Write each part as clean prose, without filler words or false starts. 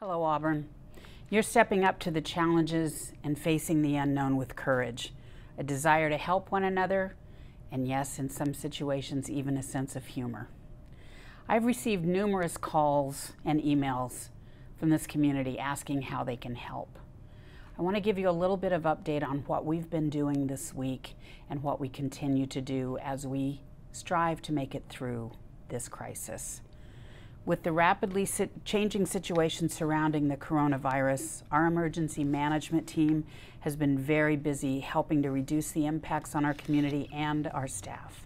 Hello, Auburn. You're stepping up to the challenges and facing the unknown with courage, a desire to help one another, and yes, in some situations, even a sense of humor. I've received numerous calls and emails from this community asking how they can help. I want to give you a little bit of update on what we've been doing this week and what we continue to do as we strive to make it through this crisis. With the rapidly changing situation surrounding the coronavirus, our emergency management team has been very busy helping to reduce the impacts on our community and our staff.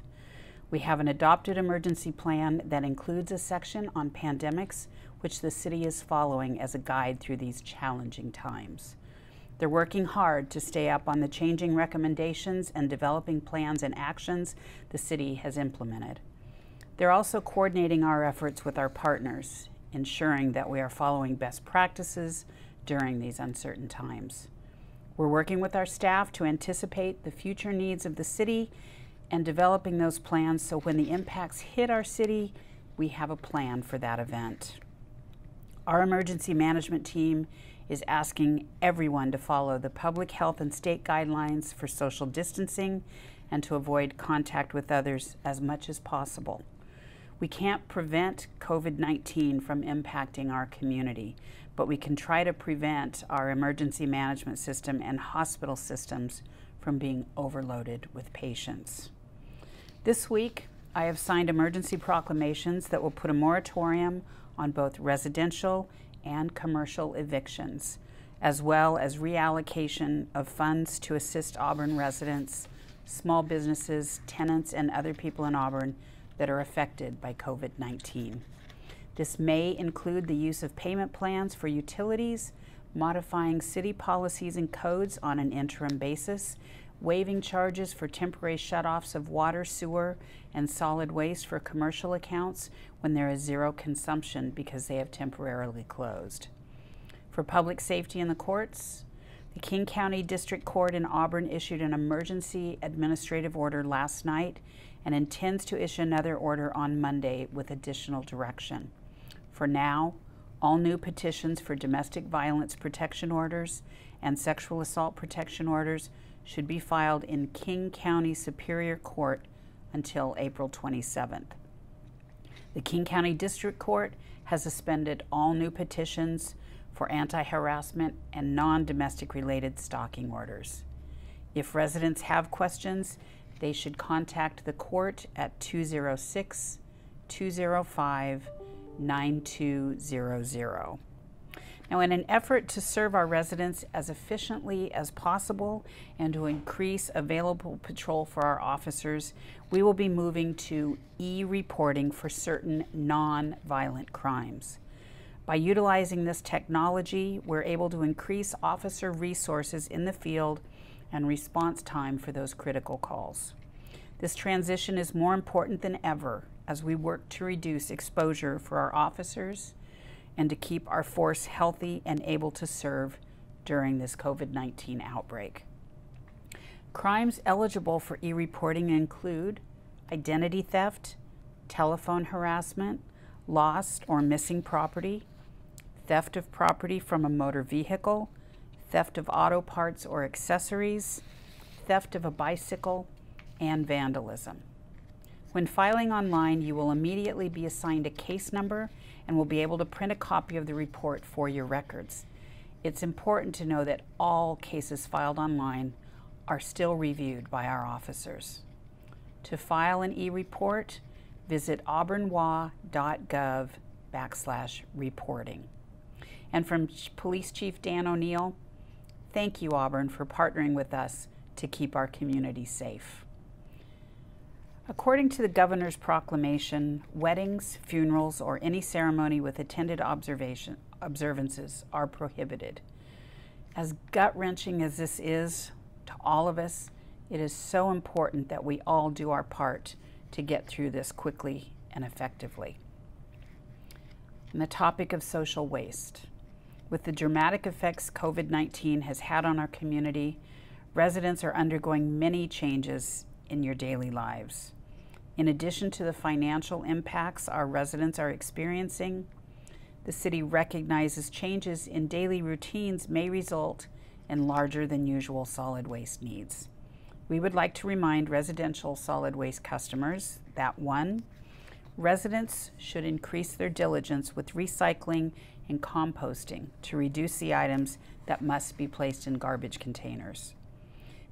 We have an adopted emergency plan that includes a section on pandemics, which the city is following as a guide through these challenging times. They're working hard to stay up on the changing recommendations and developing plans and actions the city has implemented. They're also coordinating our efforts with our partners, ensuring that we are following best practices during these uncertain times. We're working with our staff to anticipate the future needs of the city and developing those plans so when the impacts hit our city, we have a plan for that event. Our emergency management team is asking everyone to follow the public health and state guidelines for social distancing and to avoid contact with others as much as possible. We can't prevent COVID-19 from impacting our community, but we can try to prevent our emergency management system and hospital systems from being overloaded with patients. This week, I have signed emergency proclamations that will put a moratorium on both residential and commercial evictions, as well as reallocation of funds to assist Auburn residents, small businesses, tenants, and other people in Auburn that are affected by COVID-19. This may include the use of payment plans for utilities, modifying city policies and codes on an interim basis, waiving charges for temporary shutoffs of water, sewer, and solid waste for commercial accounts when there is zero consumption because they have temporarily closed. For public safety in the courts, the King County District Court in Auburn issued an emergency administrative order last night and intends to issue another order on Monday with additional direction. For now, all new petitions for domestic violence protection orders and sexual assault protection orders should be filed in King County Superior Court until April 27th. The King County District Court has suspended all new petitions for anti-harassment and non-domestic related stalking orders. If residents have questions, they should contact the court at 206-205-9200. Now, in an effort to serve our residents as efficiently as possible and to increase available patrol for our officers, we will be moving to e-reporting for certain non-violent crimes. By utilizing this technology, we're able to increase officer resources in the field and response time for those critical calls. This transition is more important than ever as we work to reduce exposure for our officers and to keep our force healthy and able to serve during this COVID-19 outbreak. Crimes eligible for e-reporting include identity theft, telephone harassment, lost or missing property, theft of property from a motor vehicle, theft of auto parts or accessories, theft of a bicycle, and vandalism. When filing online, you will immediately be assigned a case number and will be able to print a copy of the report for your records. It's important to know that all cases filed online are still reviewed by our officers. To file an e-report, visit auburnwa.gov/reporting. And from Police Chief Dan O'Neill, thank you, Auburn, for partnering with us to keep our community safe. According to the governor's proclamation, weddings, funerals, or any ceremony with attended observances are prohibited. As gut-wrenching as this is to all of us, it is so important that we all do our part to get through this quickly and effectively. And the topic of social waste. With the dramatic effects COVID-19 has had on our community, residents are undergoing many changes in your daily lives. In addition to the financial impacts our residents are experiencing, The city recognizes changes in daily routines may result in larger than usual solid waste needs. We would like to remind residential solid waste customers that 1, residents should increase their diligence with recycling and composting to reduce the items that must be placed in garbage containers.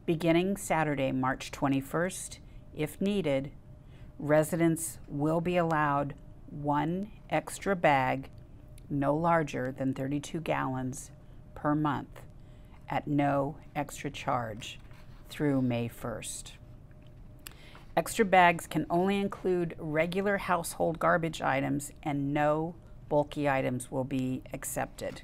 Beginning Saturday, March 21st, if needed, residents will be allowed 1 extra bag, no larger than 32 gallons per month, at no extra charge through May 1st. Extra bags can only include regular household garbage items, and no bulky items will be accepted.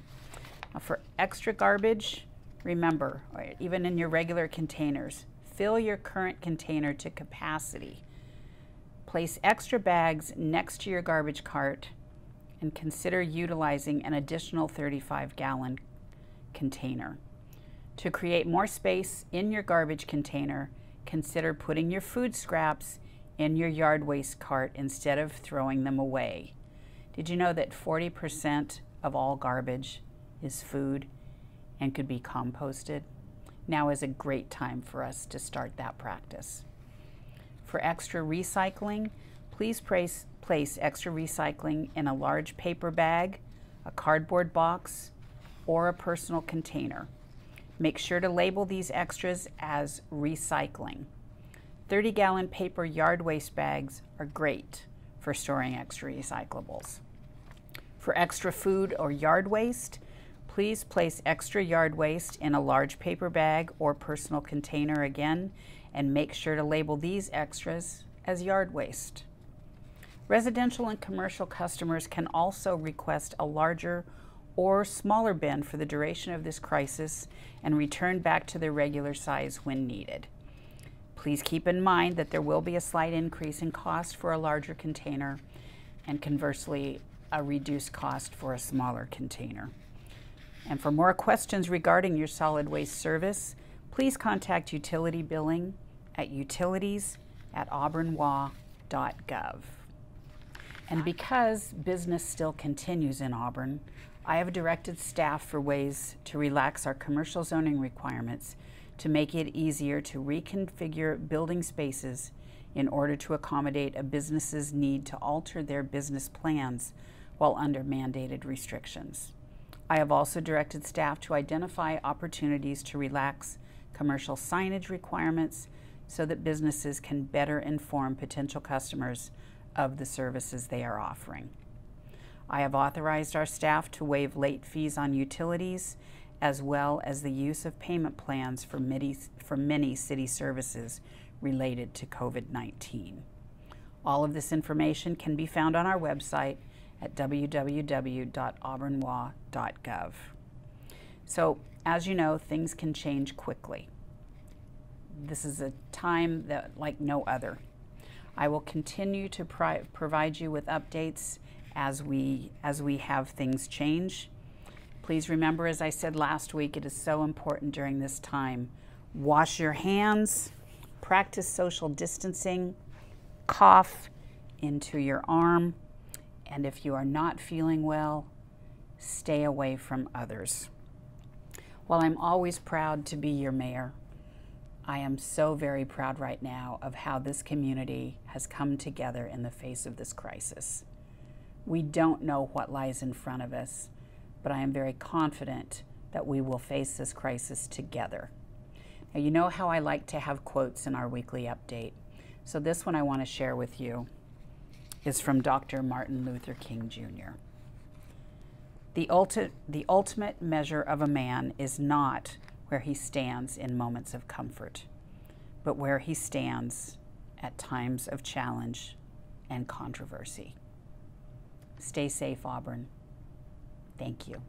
Now for extra garbage, remember, even in your regular containers, fill your current container to capacity. Place extra bags next to your garbage cart and consider utilizing an additional 35-gallon container. To create more space in your garbage container, consider putting your food scraps in your yard waste cart instead of throwing them away. Did you know that 40% of all garbage is food and could be composted? Now is a great time for us to start that practice. For extra recycling, please place extra recycling in a large paper bag, a cardboard box, or a personal container. Make sure to label these extras as recycling. 30-gallon paper yard waste bags are great for storing extra recyclables. For extra food or yard waste, please place extra yard waste in a large paper bag or personal container again, and make sure to label these extras as yard waste. Residential and commercial customers can also request a larger or smaller bin for the duration of this crisis and return back to their regular size when needed. Please keep in mind that there will be a slight increase in cost for a larger container and conversely a reduced cost for a smaller container. And for more questions regarding your solid waste service, please contact utility billing at utilities@auburnwa.gov. And because business still continues in Auburn, I have directed staff for ways to relax our commercial zoning requirements to make it easier to reconfigure building spaces in order to accommodate a business's need to alter their business plans while under mandated restrictions. I have also directed staff to identify opportunities to relax commercial signage requirements so that businesses can better inform potential customers of the services they are offering. I have authorized our staff to waive late fees on utilities, as well as the use of payment plans for many city services related to COVID-19. All of this information can be found on our website at www.auburnwa.gov. So, as you know, things can change quickly. This is a time that like no other. I will continue to provide you with updates as we have things change. Please remember, as I said last week, it is so important during this time. Wash your hands, practice social distancing, cough into your arm, and if you are not feeling well, stay away from others. While I'm always proud to be your mayor, I am so very proud right now of how this community has come together in the face of this crisis. We don't know what lies in front of us, but I am very confident that we will face this crisis together. Now, you know how I like to have quotes in our weekly update. So this one I want to share with you is from Dr. Martin Luther King Jr. The ultimate measure of a man is not where he stands in moments of comfort, but where he stands at times of challenge and controversy. Stay safe, Auburn. Thank you.